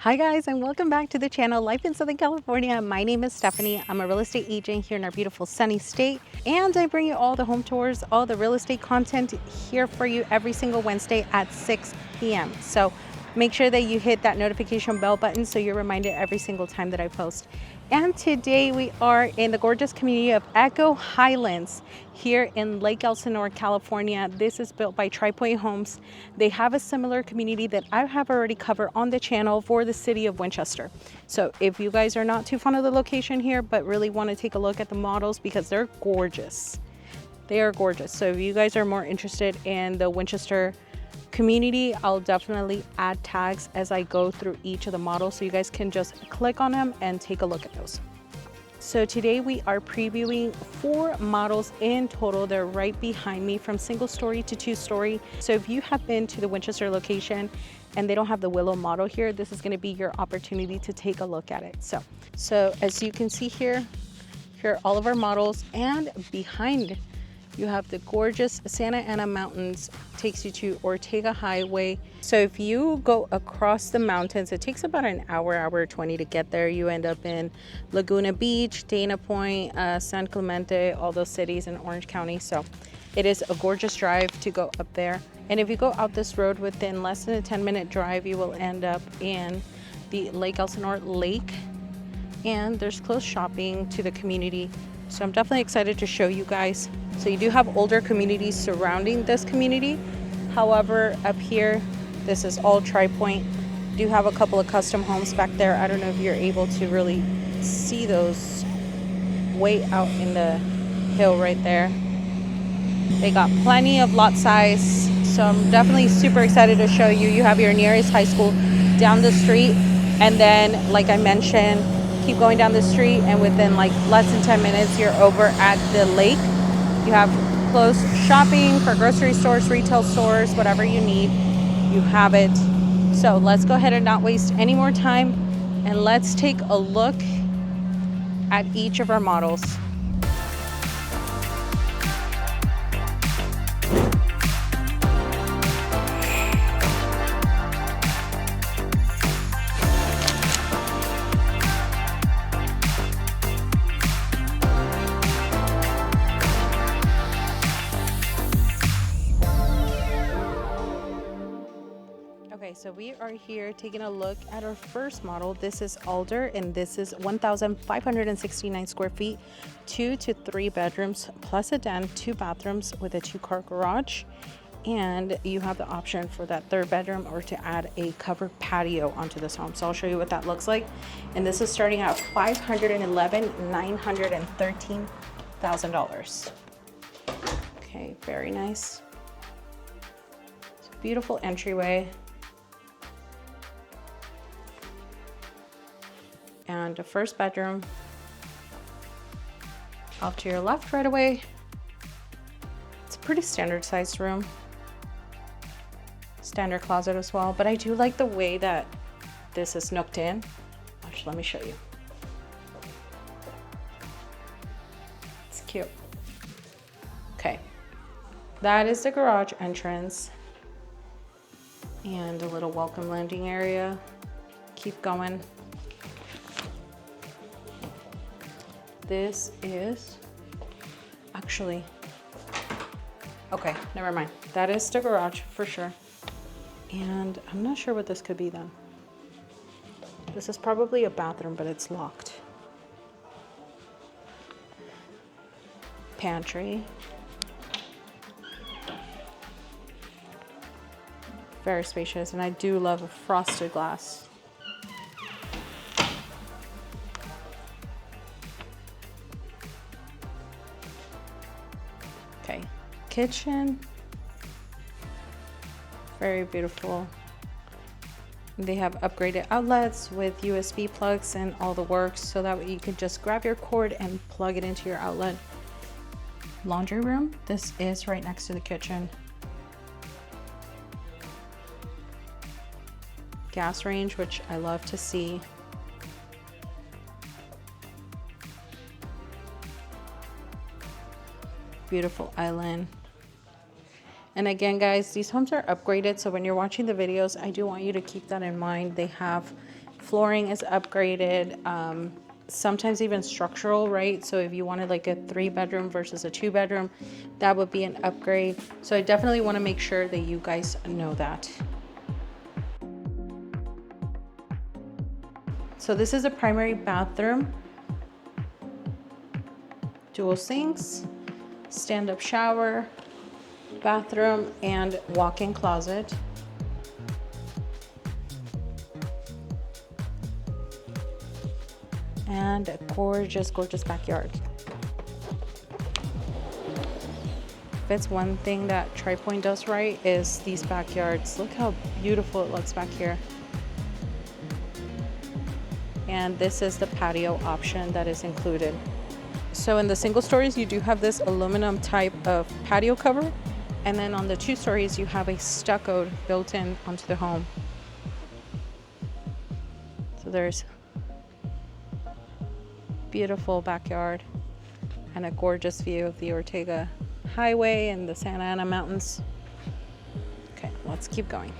Hi guys, and welcome back to the channel Life in Southern California. My name is Stephanie. I'm a real estate agent here in our beautiful sunny state, and I bring you all the home tours, all the real estate content here for you every single Wednesday at 6 p.m. So make sure that you hit that notification bell button so you're reminded every single time that I post. And today we are in the gorgeous community of Echo Highlands here in Lake Elsinore, California. This is built by TriPointe Homes. They have a similar community that I have already covered on the channel for the city of Winchester. So if you guys are not too fond of the location here, but really want to take a look at the models because they're gorgeous. They are gorgeous. So if you guys are more interested in the Winchester community, I'll definitely add tags as I go through each of the models so you guys can just click on them and take a look at those. So today we are previewing 4 models in total. They're right behind me from single story to 2-story. So if you have been to the Winchester location and they don't have the Willow model here, this is going to be your opportunity to take a look at it. So as you can see here are all of our models, and behind you have the gorgeous Santa Ana Mountains, takes you to Ortega Highway. So if you go across the mountains, it takes about an hour 20 to get there. You end up in Laguna Beach, Dana Point, San Clemente, all those cities in Orange County. So it is a gorgeous drive to go up there. And if you go out this road within less than a 10-minute drive, you will end up in the Lake Elsinore Lake. And there's close shopping to the community. So I'm definitely excited to show you guys. So you do have older communities surrounding this community. However, up here, this is all TriPointe. Do have a couple of custom homes back there. I don't know if you're able to really see those way out in the hill right there. They got plenty of lot size. So I'm definitely super excited to show you. You have your nearest high school down the street. And then, like I mentioned, keep going down the street, and within like less than 10 minutes, you're over at the lake. You have close shopping for grocery stores, retail stores, whatever you need, you have it. So let's go ahead and not waste any more time, and let's take a look at each of our models. Okay, so we are here taking a look at our first model. This is Alder, and this is 1,569 square feet, 2 to 3 bedrooms, plus a den, 2 bathrooms with a 2-car garage. And you have the option for that 3rd bedroom or to add a covered patio onto this home. So I'll show you what that looks like. And this is starting at $513,000. Okay, very nice. It's a beautiful entryway. And a 1st bedroom off to your left right away. It's a pretty standard sized room. Standard closet as well, but I do like the way that this is snooked in. Actually, let me show you. It's cute. Okay, that is the garage entrance and a little welcome landing area. Keep going. This is actually, okay, never mind. That is the garage for sure. And I'm not sure what this could be then. This is probably a bathroom, but it's locked. Pantry. Very spacious, and I do love a frosted glass. Okay, kitchen, very beautiful. They have upgraded outlets with USB plugs and all the works, so that way you can just grab your cord and plug it into your outlet. Laundry room, this is right next to the kitchen. Gas range, which I love to see. Beautiful island. And again, guys, these homes are upgraded, so when you're watching the videos, I do want you to keep that in mind. They have Flooring is upgraded, sometimes even structural, right? So if you wanted like a 3-bedroom versus a 2-bedroom, that would be an upgrade. So I definitely want to make sure that you guys know that. So this is a primary bathroom, dual sinks, stand-up shower, bathroom, and walk-in closet. And a gorgeous, gorgeous backyard. If it's one thing that TriPointe does right, is these backyards. Look how beautiful it looks back here. And this is the patio option that is included. So in the single stories, you do have this aluminum type of patio cover. And then on the 2 stories, you have a stucco built in onto the home. So there's beautiful backyard and a gorgeous view of the Ortega Highway and the Santa Ana Mountains. Okay, let's keep going.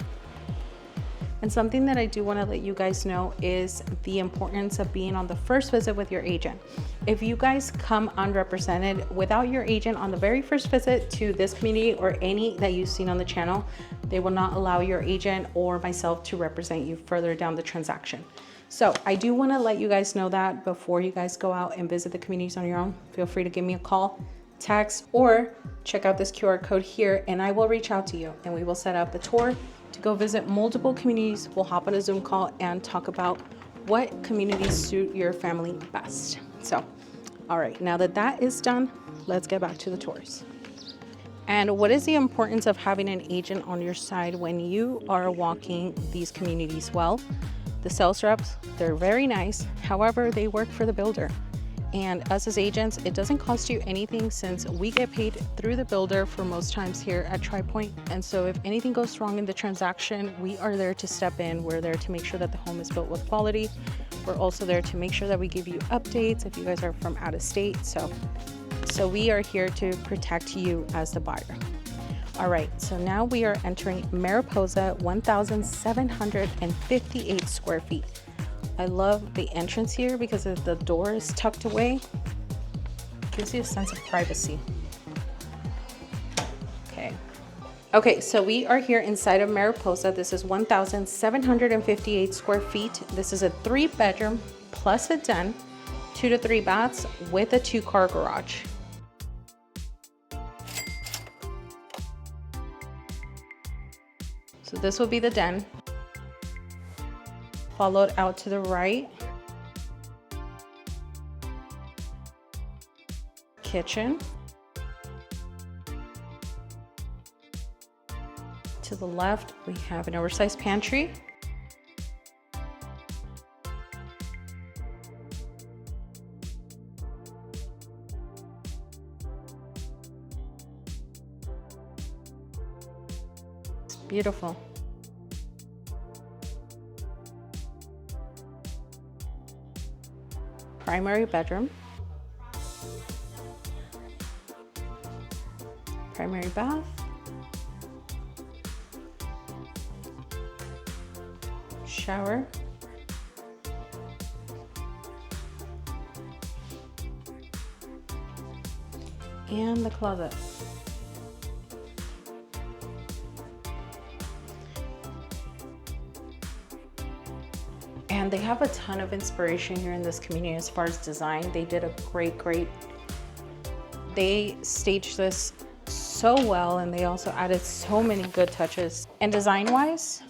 And something that I do want to let you guys know is the importance of being on the first visit with your agent. If you guys come unrepresented without your agent on the very first visit to this community or any that you've seen on the channel, they will not allow your agent or myself to represent you further down the transaction. So I do want to let you guys know that before you guys go out and visit the communities on your own. Feel free to give me a call, text, or check out this QR code here and I will reach out to you and we will set up a tour to go visit multiple communities. We'll hop on a Zoom call and talk about what communities suit your family best. So, all right, now that that is done, let's get back to the tours. And what is the importance of having an agent on your side when you are walking these communities? Well, the sales reps, they're very nice. However, they work for the builder. And us as agents, it doesn't cost you anything since we get paid through the builder for most times here at TriPointe. And so if anything goes wrong in the transaction, we are there to step in. We're there to make sure that the home is built with quality. We're also there to make sure that we give you updates if you guys are from out of state. So we are here to protect you as the buyer. All right, so now we are entering Mariposa, 1,758 square feet. I love the entrance here because the door is tucked away. It gives you a sense of privacy. Okay, so we are here inside of Mariposa. This is 1,758 square feet. This is a 3-bedroom plus a den, 2 to 3 baths with a 2-car garage. So this will be the den. Followed out to the right. Kitchen. To the left, we have an oversized pantry. It's beautiful. Primary bedroom, primary bath, shower, and the closet. And they have a ton of inspiration here in this community as far as design. They did a great, they staged this so well, and they also added so many good touches. And design-wise,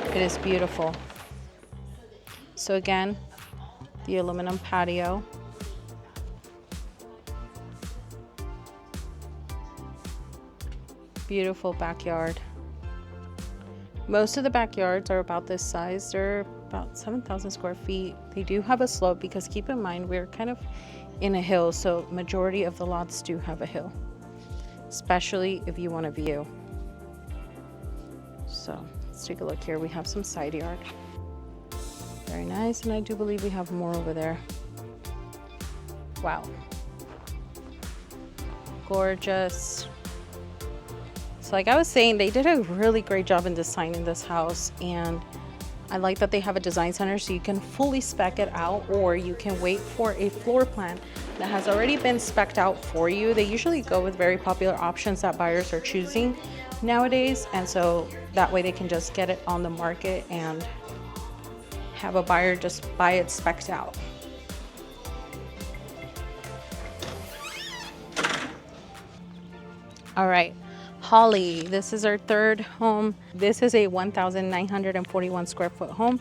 it is beautiful. So again, the aluminum patio. Beautiful backyard. Most of the backyards are about this size. They're about 7,000 square feet. They do have a slope because keep in mind, we're kind of in a hill. So majority of the lots do have a hill, especially if you want a view. So let's take a look here. We have some side yard. Very nice. And I do believe we have more over there. Wow. Gorgeous. So like I was saying, they did a really great job in designing this house, and I like that they have a design center so you can fully spec it out, or you can wait for a floor plan that has already been spec'd out for you. They usually go with very popular options that buyers are choosing nowadays, and so that way they can just get it on the market and have a buyer just buy it spec'd out. All right, Holly, this is our third home. This is a 1,941 square foot home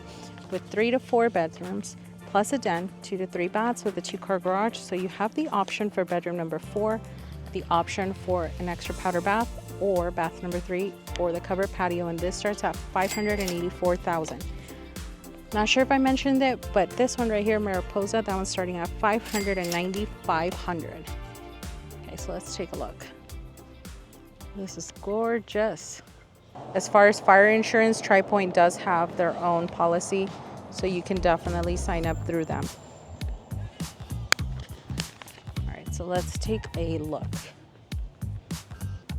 with 3 to 4 bedrooms, plus a den, 2 to 3 baths with a 2-car garage. So you have the option for bedroom number 4, the option for an extra powder bath, or bath number 3, or the covered patio, and this starts at $584,000. Not sure if I mentioned it, but this one right here, Mariposa, that one's starting at $595,000. Okay, so let's take a look. This is gorgeous. As far as fire insurance, TriPointe does have their own policy, so you can definitely sign up through them. All right, so let's take a look.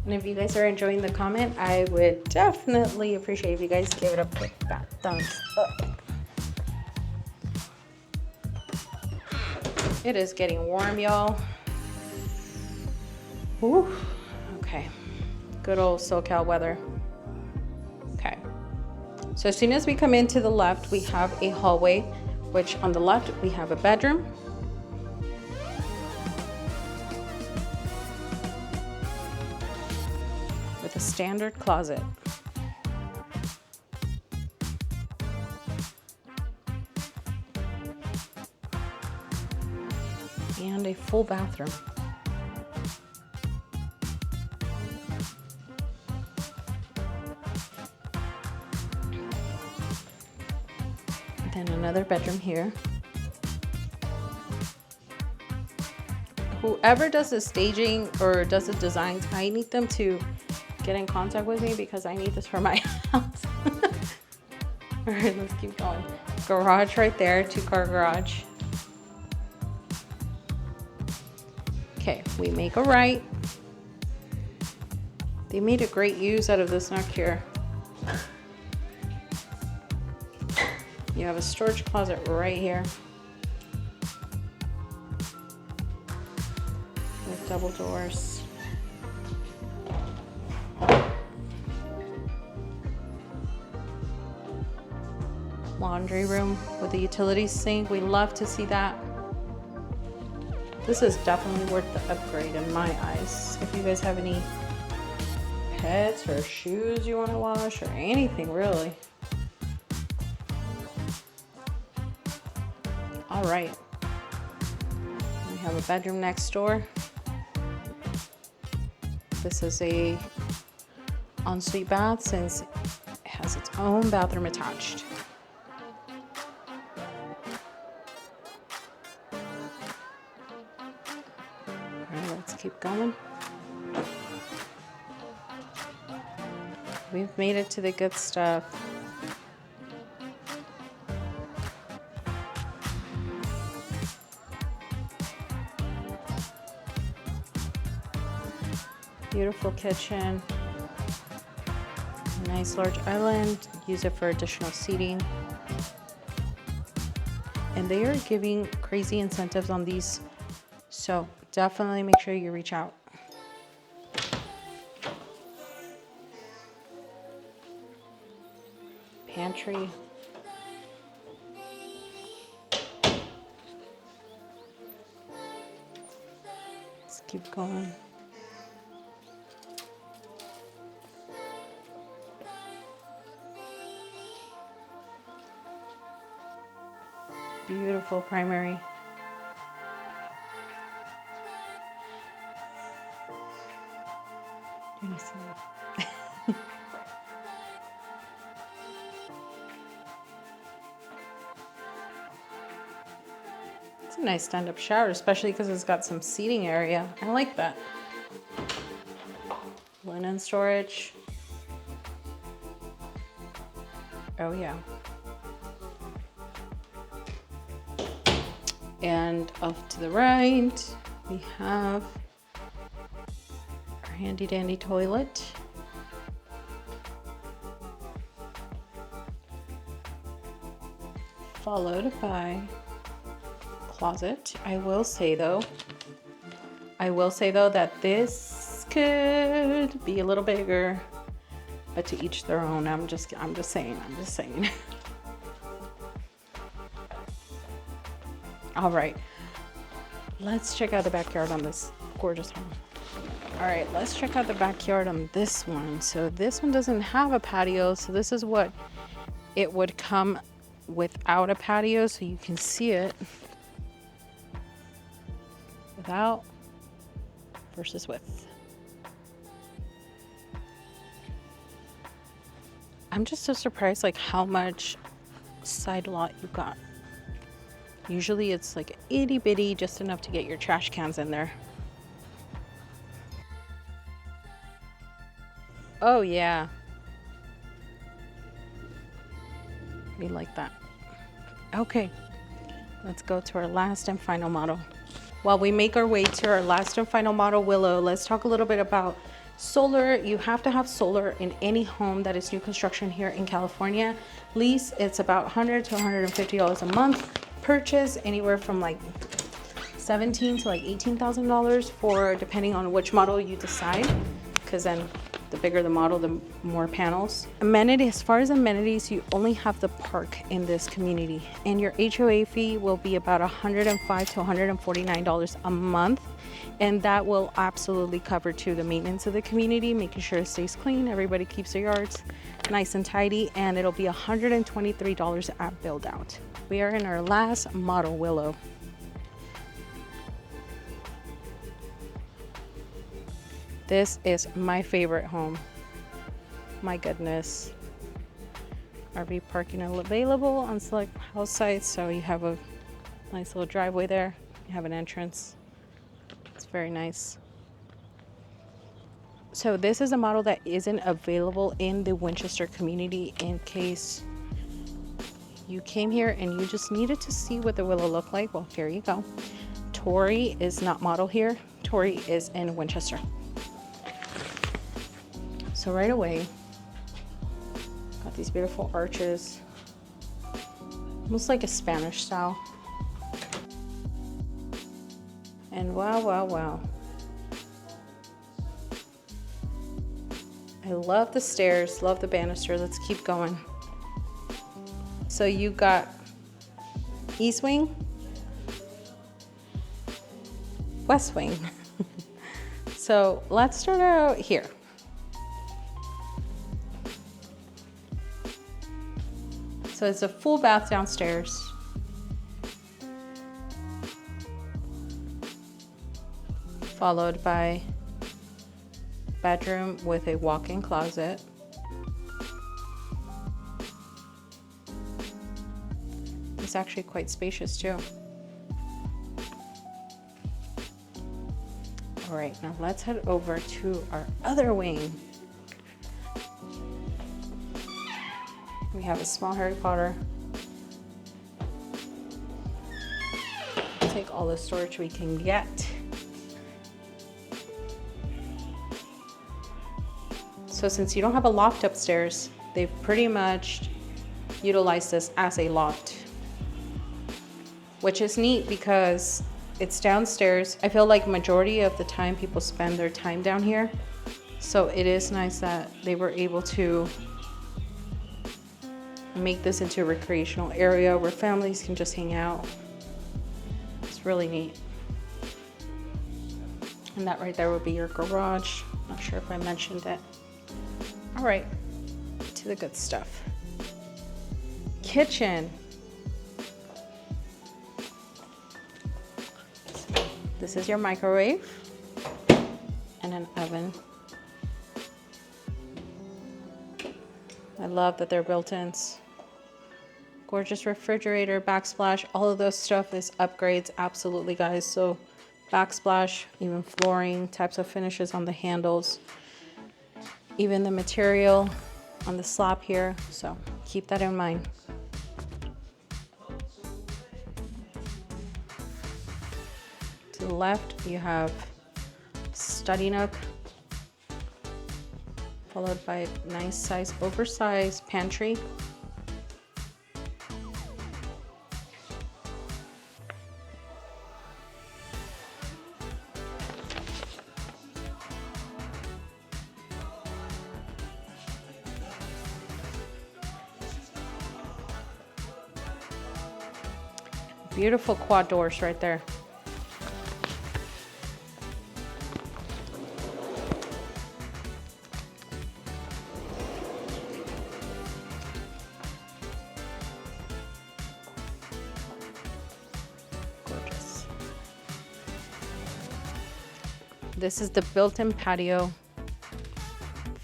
And if you guys are enjoying the comment, I would definitely appreciate if you guys give it a quick fat thumbs up. It is getting warm, y'all. Ooh, okay. Good old SoCal weather. Okay, so as soon as we come into the left, we have a hallway, which on the left we have a bedroom. With a standard closet. And a full bathroom. And another bedroom here. Whoever does the staging or does the designs, I need them to get in contact with me because I need this for my house. All right, let's keep going. Garage right there, 2-car garage. Okay, we make a right. They made a great use out of this nook here. You have a storage closet right here with double doors. Laundry room with a utility sink. We love to see that. This is definitely worth the upgrade in my eyes. If you guys have any pets or shoes you want to wash or anything really. All right, we have a bedroom next door. This is a ensuite bath since it has its own bathroom attached. All right, let's keep going. We've made it to the good stuff. Beautiful kitchen, nice large island, use it for additional seating. And they are giving crazy incentives on these, so definitely make sure you reach out. Pantry. Let's keep going. Beautiful primary. Let me see. It's a nice stand-up shower, especially because it's got some seating area. I like that. Linen storage. Oh yeah. And off to the right, we have our handy dandy toilet. followed by closet. I will say though that this could be a little bigger, but to each their own. I'm just saying. All right, let's check out the backyard on this gorgeous home. All right, let's check out the backyard on this one. So this one doesn't have a patio, so this is what it would come without a patio, so you can see it without versus with. I'm just so surprised like how much side lot you got. Usually it's like itty bitty, just enough to get your trash cans in there. Oh yeah, we like that. Okay, let's go to our last and final model. While we make our way to our last and final model, Willow, let's talk a little bit about solar. You have to have solar in any home that is new construction here in California. Lease, it's about $100 to $150 a month. Purchase, anywhere from like $17,000 to like $18,000 for, depending on which model you decide, because then the bigger the model, the more panels. Amenities, as far as amenities, you only have the park in this community, and your HOA fee will be about $105 to $149 a month, and that will absolutely cover too the maintenance of the community, making sure it stays clean, everybody keeps their yards nice and tidy, and it'll be $123 at build out. We are in our last model, Willow. This is my favorite home. My goodness. RV parking available on select house sites, so you have a nice little driveway there. You have an entrance. It's very nice. So this is a model that isn't available in the Winchester community, in case you came here and you just needed to see what the Willow looked like. Well, here you go. Tori is not model here. Tori is in Winchester. So right away, got these beautiful arches, almost like a Spanish style. And wow, wow, wow. I love the stairs, love the banister. Let's keep going. So you got east wing, west wing. So let's start out here. So it's a full bath downstairs. Followed by bedroom with a walk-in closet. It's actually quite spacious too. All right, now let's head over to our other wing. We have a small Harry Potter. Take all the storage we can get. So since you don't have a loft upstairs, they've pretty much utilized this as a loft, which is neat because it's downstairs. I feel like majority of the time people spend their time down here. So it is nice that they were able to make this into a recreational area where families can just hang out. It's really neat. And that right there would be your garage. Not sure if I mentioned it. All right, to the good stuff. Kitchen. This is your microwave and an oven. I love that they're built-ins. Gorgeous refrigerator, backsplash, all of those stuff is upgrades, absolutely guys. So backsplash, even flooring, types of finishes on the handles, even the material on the slab here. So keep that in mind. To the left, you have study nook, followed by a nice size, oversized pantry. Beautiful quad doors right there. Gorgeous. This is the built-in patio.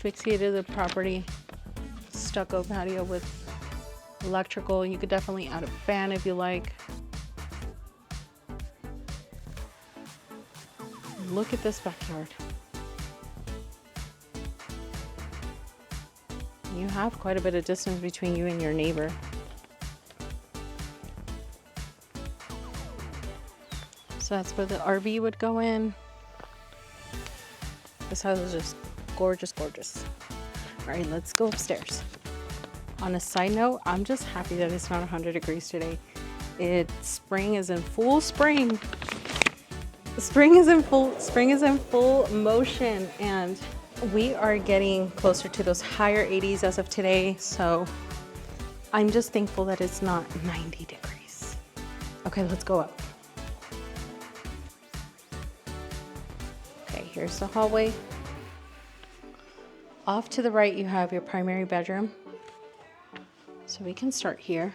Fixated the property. Stucco patio with electrical. You could definitely add a fan if you like. Look at this backyard. You have quite a bit of distance between you and your neighbor. So that's where the RV would go in. This house is just gorgeous, gorgeous. All right, let's go upstairs. On a side note, I'm just happy that it's not 100 degrees today. Spring is in full spring. Spring is in full motion, and we are getting closer to those higher 80s as of today. So I'm just thankful that it's not 90 degrees. Okay, let's go up. Okay, here's the hallway. Off to the right, you have your primary bedroom. So we can start here.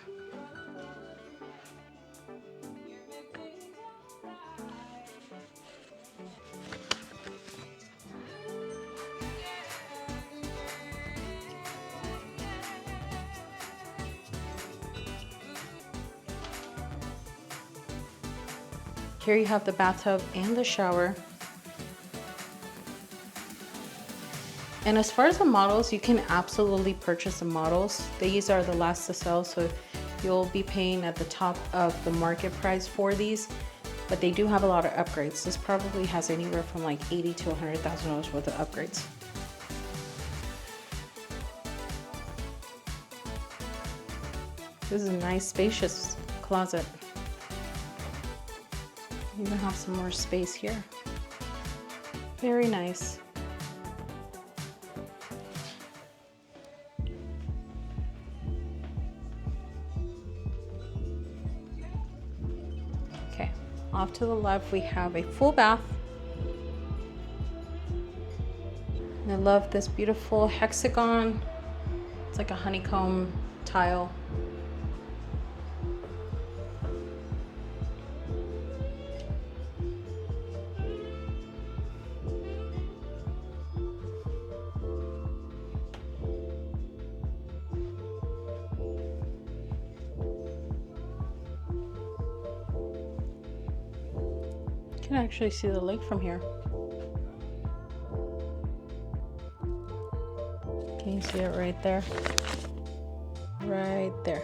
Here you have the bathtub and the shower. And as far as the models, you can absolutely purchase the models. These are the last to sell, so you'll be paying at the top of the market price for these, but they do have a lot of upgrades. This probably has anywhere from like $80,000 to $100,000 worth of upgrades. This is a nice, spacious closet. You even have some more space here. Very nice. Okay, off to the left we have a full bath. And I love this beautiful hexagon. It's like a honeycomb tile. You can actually see the lake from here. Can you see it right there? Right there.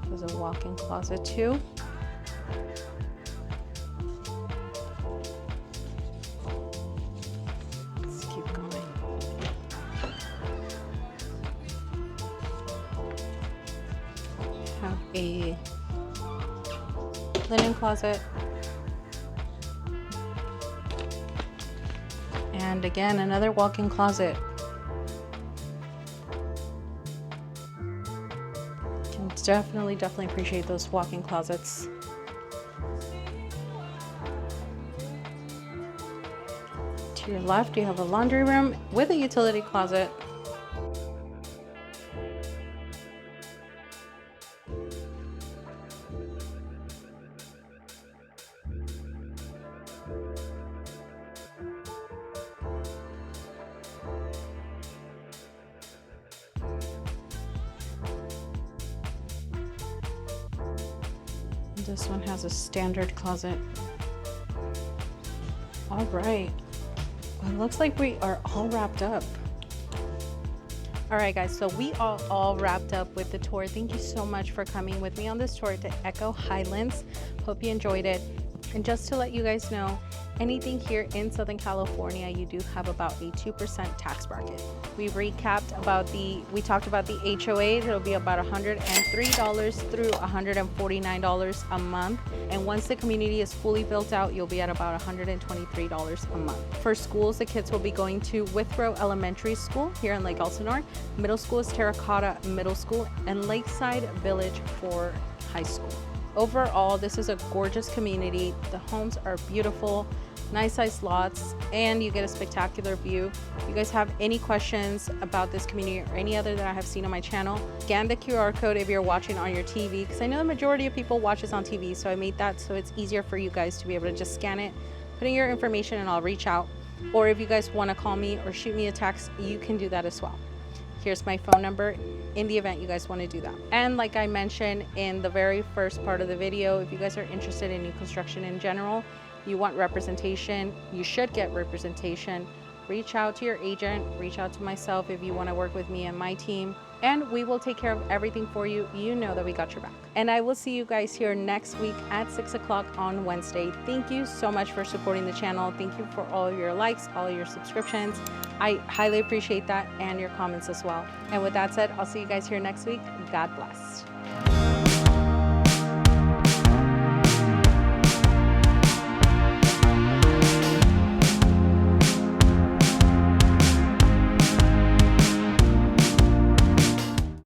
There's a walk-in closet too. Let's keep going. Have a linen closet. And again, another walk-in closet. Can definitely appreciate those walk-in closets. To your left, you have a laundry room with a utility closet. This one has a standard closet. All right. Well, it looks like we are all wrapped up. All right, guys, so we are all wrapped up with the tour. Thank you so much for coming with me on this tour to Echo Highlands. Hope you enjoyed it. And just to let you guys know, Anything here in Southern California, you do have about a 2% tax bracket. We recapped about we talked about the HOAs. It'll be about $103 through $149 a month. And once the community is fully built out, you'll be at about $123 a month. For schools, the kids will be going to Withrow Elementary School here in Lake Elsinore. Middle school is Terracotta Middle School, and Lakeside Village for high school. Overall, this is a gorgeous community. The homes are beautiful, nice sized lots, and you get a spectacular view. If you guys have any questions about this community or any other that I have seen on my channel, scan the QR code if you're watching on your TV, because I know the majority of people watch this on TV, so I made that so it's easier for you guys to be able to just scan it, put in your information, and I'll reach out. Or if you guys want to call me or shoot me a text, you can do that as well. Here's my phone number in the event you guys want to do that. And like I mentioned in the very first part of the video, if you guys are interested in new construction in general, you want representation, you should get representation. Reach out to your agent, reach out to myself if you want to work with me and my team, and we will take care of everything for you. You know that we got your back. And I will see you guys here next week at 6 o'clock on Wednesday. Thank you so much for supporting the channel. Thank you for all of your likes, all of your subscriptions. I highly appreciate that, and your comments as well. And with that said, I'll see you guys here next week. God bless.